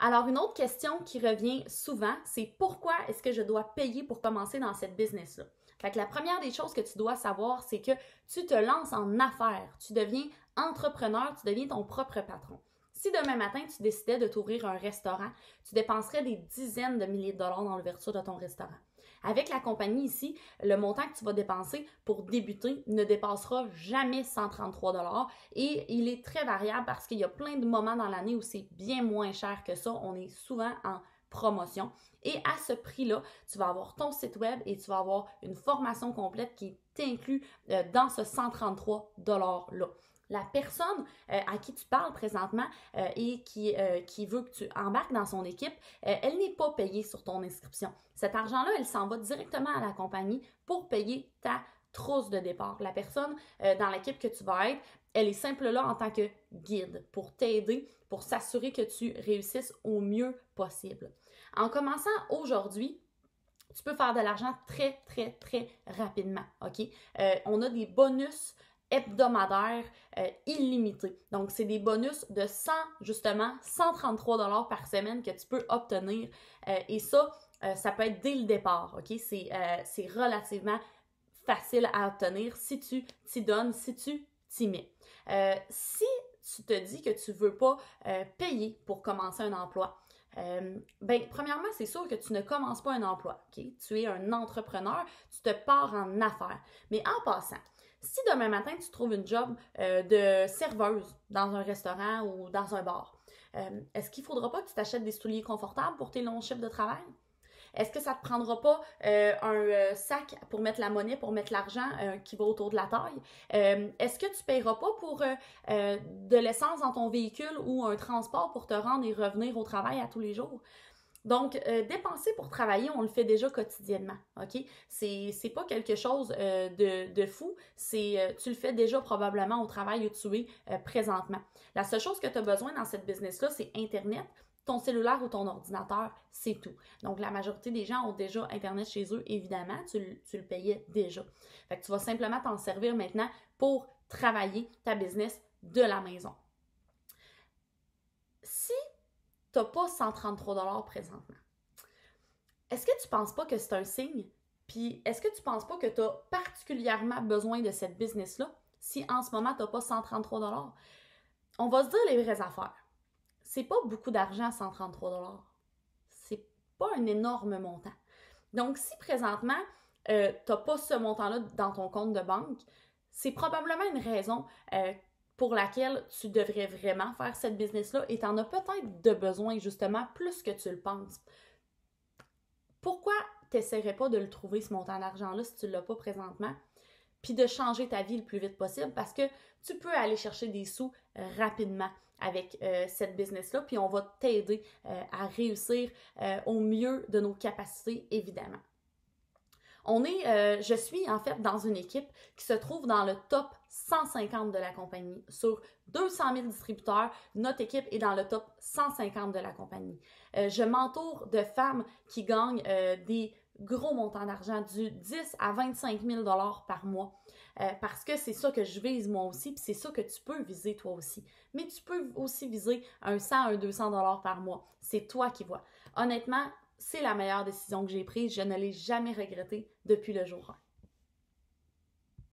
Alors, une autre question qui revient souvent, c'est pourquoi est-ce que je dois payer pour commencer dans cette business-là? Fait que la première des choses que tu dois savoir, c'est que tu te lances en affaires, tu deviens entrepreneur, tu deviens ton propre patron. Si demain matin, tu décidais de t'ouvrir un restaurant, tu dépenserais des dizaines de milliers de dollars dans l'ouverture de ton restaurant. Avec la compagnie ici, le montant que tu vas dépenser pour débuter ne dépassera jamais 133 dollars et il est très variable parce qu'il y a plein de moments dans l'année où c'est bien moins cher que ça. On est souvent en promotion. Et à ce prix-là, tu vas avoir ton site web et tu vas avoir une formation complète qui est inclue dans ce 133 $-là. La personne à qui tu parles présentement et qui veut que tu embarques dans son équipe, elle n'est pas payée sur ton inscription. Cet argent-là, elle s'en va directement à la compagnie pour payer ta trousse de départ. La personne dans l'équipe que tu vas être, elle est simple là en tant que guide pour t'aider, pour s'assurer que tu réussisses au mieux possible. En commençant aujourd'hui, tu peux faire de l'argent très, très, très rapidement, OK? On a des bonus hebdomadaires illimités. Donc, c'est des bonus de 133 $ par semaine que tu peux obtenir. Et ça, ça peut être dès le départ, OK? C'est relativement facile à obtenir si tu t'y donnes, si tu t'y mets. Si tu te dis que tu ne veux pas payer pour commencer un emploi, premièrement, c'est sûr que tu ne commences pas un emploi, ok? Tu es un entrepreneur, tu te pars en affaires. Mais en passant, si demain matin, tu trouves une job de serveuse dans un restaurant ou dans un bar, est-ce qu'il ne faudra pas que tu t'achètes des souliers confortables pour tes longs chiffres de travail? Est-ce que ça ne te prendra pas un sac pour mettre la monnaie, pour mettre l'argent qui va autour de la taille? Est-ce que tu ne paieras pas pour de l'essence dans ton véhicule ou un transport pour te rendre et revenir au travail à tous les jours? Donc, dépenser pour travailler, on le fait déjà quotidiennement, OK? C'est pas quelque chose de fou, tu le fais déjà probablement au travail où tu es présentement. La seule chose que tu as besoin dans cette business-là, c'est Internet, ton cellulaire ou ton ordinateur, c'est tout. Donc, la majorité des gens ont déjà Internet chez eux, évidemment, tu le payais déjà. Fait que tu vas simplement t'en servir maintenant pour travailler ta business de la maison. Si tu n'as pas 133 $ présentement, est-ce que tu ne penses pas que c'est un signe? Puis, est-ce que tu ne penses pas que tu as particulièrement besoin de cette business-là si en ce moment, tu n'as pas 133 $? On va se dire les vraies affaires. C'est pas beaucoup d'argent, 133 $. C'est pas un énorme montant. Donc, si présentement, tu n'as pas ce montant-là dans ton compte de banque, c'est probablement une raison pour laquelle tu devrais vraiment faire cette business-là et tu en as peut-être de besoin, justement, plus que tu le penses. Pourquoi tu n'essaierais pas de le trouver, ce montant d'argent-là, si tu ne l'as pas présentement, puis de changer ta vie le plus vite possible parce que tu peux aller chercher des sous rapidement avec cette business-là, puis on va t'aider à réussir au mieux de nos capacités, évidemment. Je suis en fait dans une équipe qui se trouve dans le top 150 de la compagnie. Sur 200 000 distributeurs, notre équipe est dans le top 150 de la compagnie. Je m'entoure de femmes qui gagnent des gros montants d'argent, du 10 à 25 000 $ par mois. Parce que c'est ça que je vise moi aussi, puis c'est ça que tu peux viser toi aussi. Mais tu peux aussi viser un 100, un 200 $ par mois. C'est toi qui vois. Honnêtement, c'est la meilleure décision que j'ai prise. Je ne l'ai jamais regrettée depuis le jour 1.